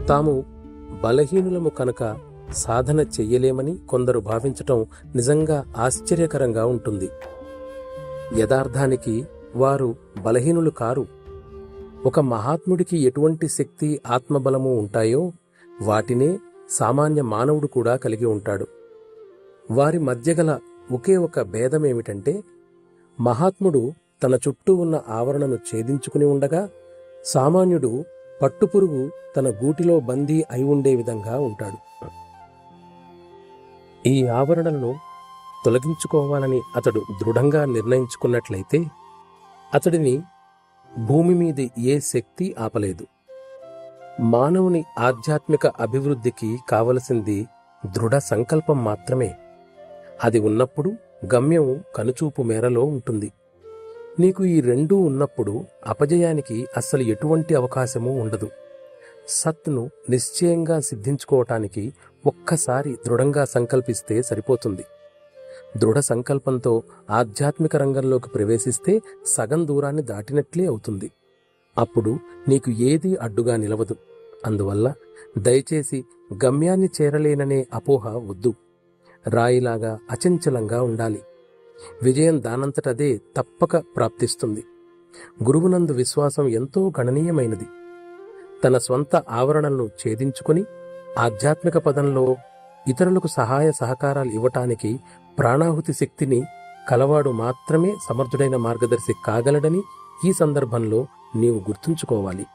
తాము బలహీనులము కనుక సాధన చెయ్యలేమని కొందరు భావించటం నిజంగా ఆశ్చర్యకరంగా ఉంటుంది. యథార్థానికి వారు బలహీనులు కారు. ఒక మహాత్ముడికి ఎటువంటి శక్తి, ఆత్మబలము ఉంటాయో వాటినే సామాన్య మానవుడు కూడా కలిగి ఉంటాడు. వారి మధ్య గల ఒకే ఒక భేదమేమిటంటే, మహాత్ముడు తన చుట్టూ ఉన్న ఆవరణను ఛేదించుకుని ఉండగా, సామాన్యుడు పట్టుపురుగు తన గూటిలో బందీ అయి ఉండే విధంగా ఉంటాడు. ఈ ఆవరణలను తొలగించుకోవాలని అతడు దృఢంగా నిర్ణయించుకున్నట్లయితే అతడిని భూమి మీద ఏ శక్తి ఆపలేదు. మానవుని ఆధ్యాత్మిక అభివృద్ధికి కావలసింది దృఢ సంకల్పం మాత్రమే. అది ఉన్నప్పుడు గమ్యం కనుచూపు మేరలో ఉంటుంది. నీకు ఈ రెండూ ఉన్నప్పుడు అపజయానికి అస్సలు ఎటువంటి అవకాశమూ ఉండదు. సత్ను నిశ్చయంగా సిద్ధించుకోవటానికి ఒక్కసారి దృఢంగా సంకల్పిస్తే సరిపోతుంది. దృఢ సంకల్పంతో ఆధ్యాత్మిక రంగంలోకి ప్రవేశిస్తే సగం దూరాన్ని దాటినట్లే అవుతుంది. అప్పుడు నీకు ఏదీ అడ్డుగా నిలవదు. అందువల్ల దయచేసి గమ్యాన్ని చేరలేననే అపోహ వద్దు. రాయిలాగా అచంచలంగా ఉండాలి. విజయం దానంతటదే తప్పక ప్రాప్తిస్తుంది. గురువునందు విశ్వాసం ఎంతో గణనీయమైనది. తన స్వంత ఆవరణలను ఛేదించుకుని ఆధ్యాత్మిక పదంలో ఇతరులకు సహాయ సహకారాలు ఇవ్వటానికి ప్రాణాహుతి శక్తిని కలవాడు మాత్రమే సమర్థుడైన మార్గదర్శి కాగలడని ఈ సందర్భంలో నీవు గుర్తుంచుకోవాలి.